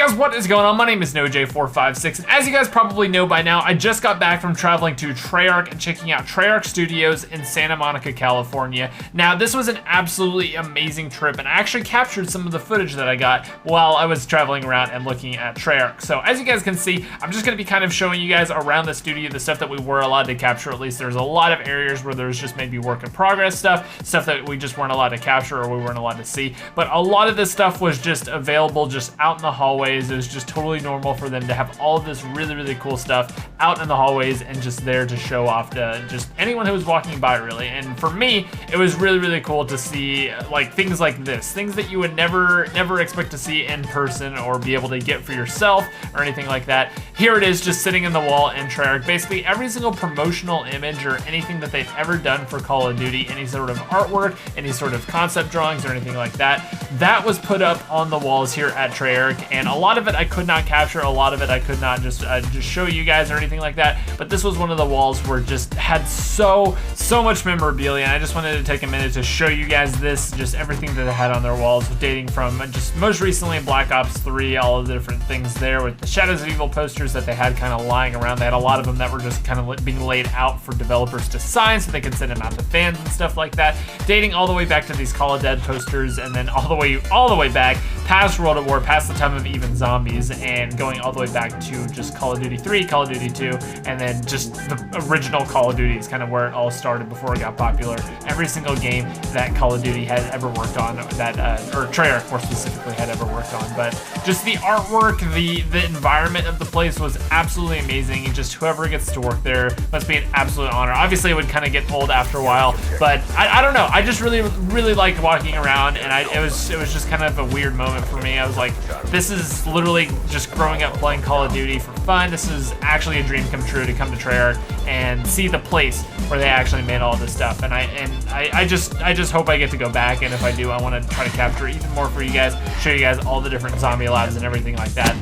guys, what is going on? My name is NoJ456, and as you guys probably know by now, I just got back from traveling to TREYARCH and checking out TREYARCH Studios in Santa Monica, California. Now, this was an absolutely amazing trip, and I actually captured some of the footage that I got while I was traveling around and looking at TREYARCH. So, as you guys can see, I'm just going to be kind of showing you guys around the studio the stuff that we were allowed to capture. At least there's a lot of areas where there's just maybe work in progress stuff that we just weren't allowed to capture or we weren't allowed to see. But a lot of this stuff was just available just out in the hallways. It was just totally normal for them to have all of this really cool stuff out in the hallways and just there to show off to just anyone who was walking by, really. And for me, it was really cool to see like things like this, things that you would never expect to see in person or be able to get for yourself or anything like that. Here it is, just sitting in the wall in TREYARCH. Basically every single promotional image or anything that they've ever done for Call of Duty, any sort of artwork, any sort of concept drawings or anything like that, that was put up on the walls here at TREYARCH. And a lot of it I could not capture, a lot of it I could not just show you guys or anything like that, but this was one of the walls where just had so much memorabilia, and I just wanted to take a minute to show you guys this, just everything that they had on their walls, dating from just most recently Black Ops 3, all of the different things there with the Shadows of Evil posters that they had kind of lying around. They had a lot of them that were just kind of being laid out for developers to sign so they could send them out to fans and stuff like that, dating all the way back to these Call of Dead posters, and then all the way back past World at War, past the time of even zombies, and going all the way back to just Call of Duty 3, Call of Duty 2, and then just the original Call of Duty is kind of where it all started before it got popular. Every single game that Call of Duty had ever worked on, that or TREYARCH more specifically had ever worked on, but just the artwork, the environment of the place was absolutely amazing, and just whoever gets to work there must be an absolute honor. Obviously it would kind of get old after a while, but I don't know, I just really liked walking around, and it was just kind of a weird moment for me. I was like, this is literally just growing up playing Call of Duty for fun. This is actually a dream come true to come to TREYARCH and see the place where they actually made all this stuff. And I just hope I get to go back, and if I do, I want to try to capture even more for you guys, show you guys all the different zombie labs and everything like that,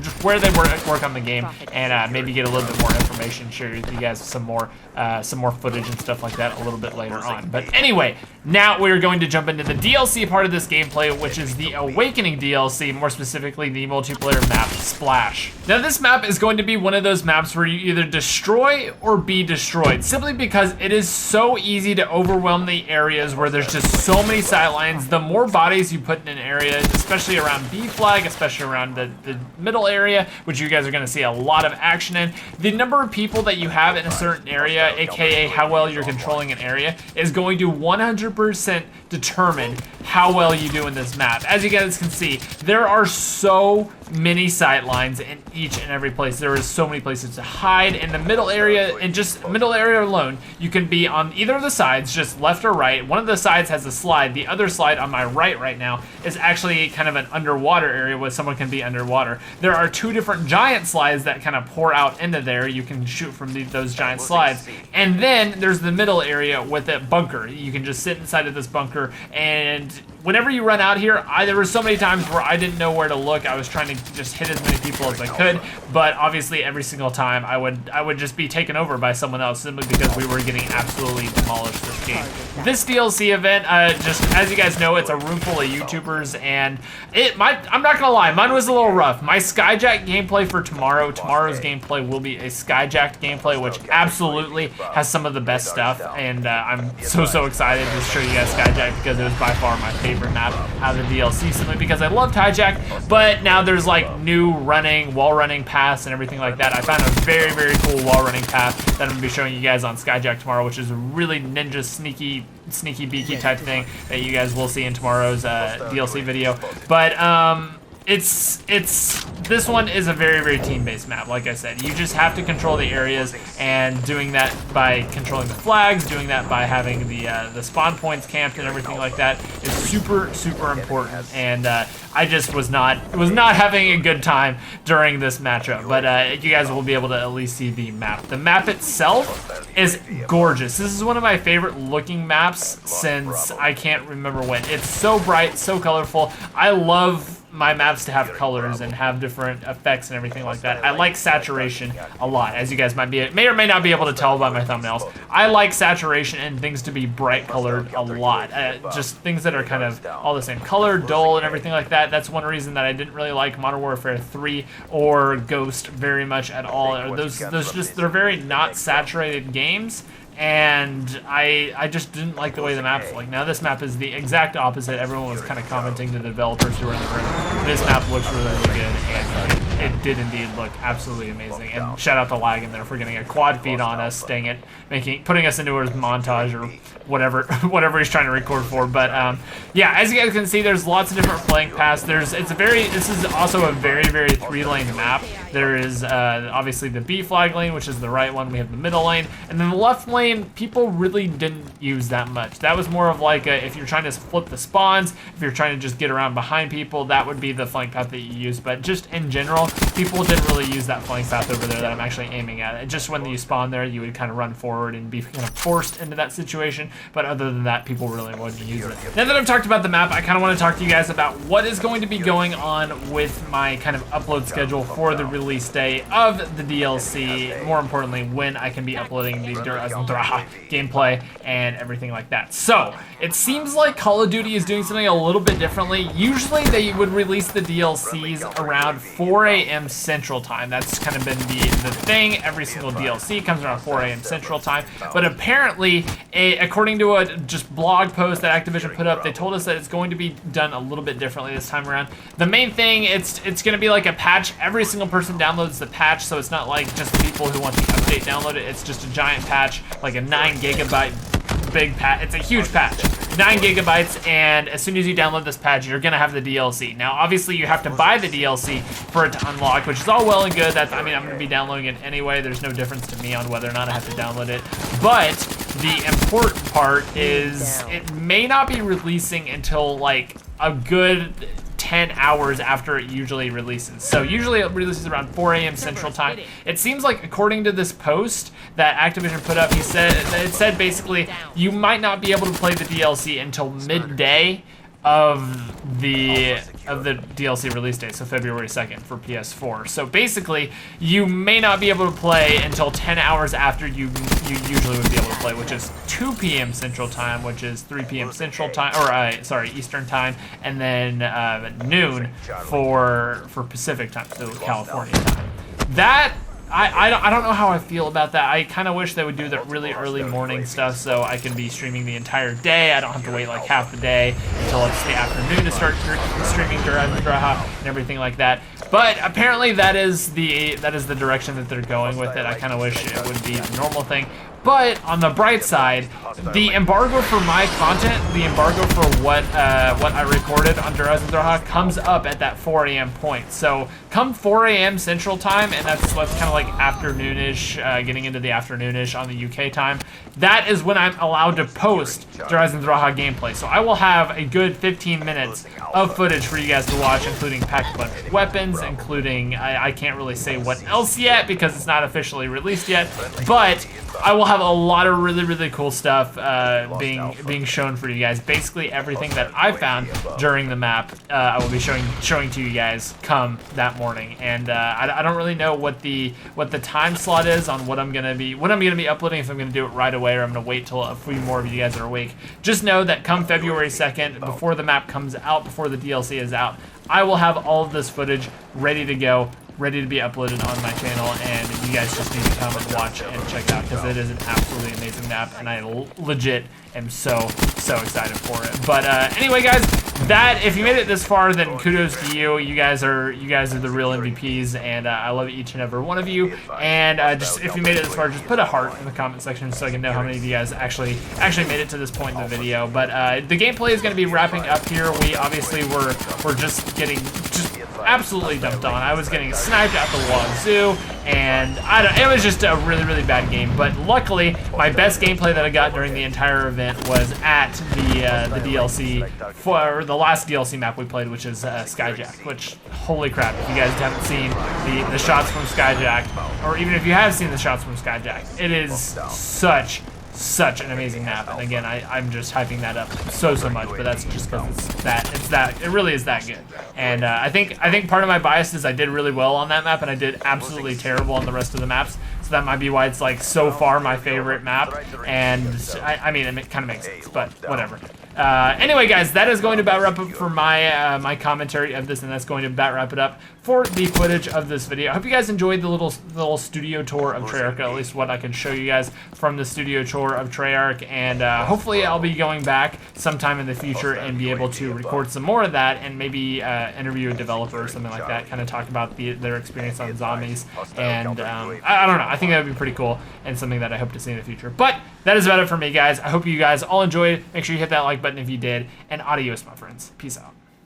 just where they work on the game, and maybe get a little bit more information, share with you guys some more footage and stuff like that a little bit later on. But anyway, now we're going to jump into the DLC part of this gameplay, which is the Awakening DLC, more specifically the multiplayer map Splash. Now this map is going to be one of those maps where you either destroy or be destroyed, simply because it is so easy to overwhelm the areas where there's just so many sightlines. The more bodies you put in an area, especially around B flag, especially around the middle area, which you guys are going to see a lot of action in, the number of people that you have in a certain area, aka how well you're controlling an area, is going to 100% determine how well you do in this map. As you guys can see, there are so many sight lines in each and every place. There is so many places to hide in the middle area, and just middle area alone, you can be on either of the sides, just left or right. One of the sides has a slide. The other slide on my right now is actually kind of an underwater area where someone can be underwater. There are two different giant slides that kind of pour out into there. You can shoot from those giant slides. And then there's the middle area with a bunker. You can just sit inside of this bunker, and whenever you run out here, there were so many times where I didn't know where to look. I was trying to just hit as many people as I could, but obviously every single time I would just be taken over by someone else, simply because we were getting absolutely demolished this game. This DLC event, just as you guys know, it's a room full of YouTubers, and I'm not gonna lie, mine was a little rough. My Skyjacked gameplay for tomorrow's gameplay will be a Skyjacked gameplay, which absolutely has some of the best stuff, and I'm so excited to show you guys Skyjacked, because it was by far my favorite map out of the DLC, simply because I loved Hijack, but now there's like new wall running paths and everything like that. I found a very cool wall running path that I'm gonna be showing you guys on Skyjacked tomorrow, which is a really ninja sneaky beaky type thing that you guys will see in tomorrow's DLC video. But this one is a very team-based map. Like I said, you just have to control the areas, and doing that by controlling the flags, doing that by having the spawn points camped and everything like that is super important. And I just was not having a good time during this matchup. But you guys will be able to at least see the map. The map itself is gorgeous. This is one of my favorite looking maps since I can't remember when. It's so bright, so colorful. I love my maps to have colors and have different effects and everything like that. I like saturation a lot, as you guys may or may not be able to tell by my thumbnails. I like saturation and things to be bright colored a lot. Just things that are kind of all the same color, dull, and everything like that. That's one reason that I didn't really like Modern Warfare 3 or Ghost very much at all. Those they're very not saturated games. And I just didn't like the way the maps look. Now this map is the exact opposite. Everyone was kind of commenting to the developers who were in the room. This map looks really, really good, and it did indeed look absolutely amazing. And shout out to Lag in there for getting a quad feed on us, dang it, putting us into his montage or whatever he's trying to record for. But yeah, as you guys can see, there's lots of different flank paths. This is also a very, very 3-lane map. There is obviously the B flag lane, which is the right one. We have the middle lane, and then the left lane. People really didn't use that much. That was more of like if you're trying to flip the spawns, if you're trying to just get around behind people, that would be the flank path that you use. But just in general, people didn't really use that flank path over there that I'm actually aiming at. Just when you spawn there, you would kind of run forward and be kind of forced into that situation. But other than that, people really wouldn't use it. Now that I've talked about the map, I kind of want to talk to you guys about what is going to be going on with my kind of upload schedule for the release day of the DLC. More importantly, when I can be uploading the EISENDRACHE gameplay and everything like that. So it seems like Call of Duty is doing something a little bit differently. Usually they would release the DLCs around 4 a.m. Central Time. That's kind of been the thing. Every single DLC comes around 4 a.m. Central Time. But apparently, according to a just blog post that Activision put up, they told us that it's going to be done a little bit differently this time around. The main thing, it's going to be like a patch. Every single person downloads the patch, so it's not like just the people who want the update download it. It's just a giant patch, like a 9 gigabyte big patch. It's a huge patch, 9 gigabytes, and as soon as you download this patch, you're gonna have the DLC. Now, obviously, you have to buy the DLC for it to unlock, which is all well and good. I'm gonna be downloading it anyway. There's no difference to me on whether or not I have to download it. But the important part is it may not be releasing until like a good 10 hours after it usually releases. So usually it releases around 4 a.m. Central Time. It seems like, according to this post that Activision put up, it said basically you might not be able to play the DLC until midday of the DLC release date, so February 2nd for PS4. So basically, you may not be able to play until 10 hours after you usually would be able to play, which is 2 p.m. Central Time, which is 3 p.m. Central Time, or sorry, Eastern Time, and then noon for Pacific Time, so California time. That I don't know how I feel about that. I kind of wish they would do that really early morning stuff so I can be streaming the entire day. I don't have to wait like half the day until it's the afternoon to start streaming EISENDRACHE and everything like that. But apparently that is the direction that they're going with it. I kind of wish it would be the normal thing. But on the bright side, the embargo for my content, the embargo for what I recorded under EISENDRACHE comes up at that 4 a.m. point. So come 4 a.m. Central Time, and that's kind of like afternoonish, getting into the afternoonish on the UK time. That is when I'm allowed to post EISENDRACHE gameplay. So I will have a good 15 minutes of footage for you guys to watch, including packed a bunch of weapons, including I can't really say what else yet because it's not officially released yet, but I will have a lot of really, really cool stuff being shown for you guys. Basically everything that I found during the map, I will be showing to you guys come that morning. And I don't really know what the time slot is on what I'm gonna be uploading, if I'm gonna do it right away or I'm gonna wait till a few more of you guys are awake. Just know that come February 2nd, before the map comes out, before the DLC is out, I will have all of this footage ready to go, ready to be uploaded on my channel, and you guys just need to come and watch and check it out because it is an absolutely amazing map, and I legit am so excited for it. But anyway, guys, if you made it this far, then kudos to you. You guys are the real MVPs, and I love each and every one of you. And just if you made it this far, just put a heart in the comment section so I can know how many of you guys actually made it to this point in the video. But the gameplay is going to be wrapping up here. We obviously we're just getting absolutely dumped on. I was getting sniped out the wazoo, and it was just a really, really bad game. But luckily, my best gameplay that I got during the entire event was at the DLC for the last DLC map we played, which is SKYJACKed. Which, holy crap! If you guys haven't seen the shots from SKYJACKed, or even if you have seen the shots from SKYJACKed, it is such such an amazing map. And again, I'm just hyping that up so much, but that's just because it really is that good. And I think part of my bias is I did really well on that map, and I did absolutely terrible on the rest of the maps. So that might be why it's like so far my favorite map. And I mean, it kind of makes sense, but whatever. Anyway, guys, that is going to about wrap up for my my commentary of this, and that's going to about wrap it up for the footage of this video. I hope you guys enjoyed the little studio tour of Treyarch, at least what I can show you guys from the studio tour of Treyarch, and hopefully I'll be going back sometime in the future and be able to record some more of that, and maybe interview a developer or something like that, kind of talk about their experience on zombies, and I don't know, I think that would be pretty cool, and something that I hope to see in the future. But that is about it for me, guys. I hope you guys all enjoyed. Make sure you hit that like button if you did, and adios, my friends. Peace out.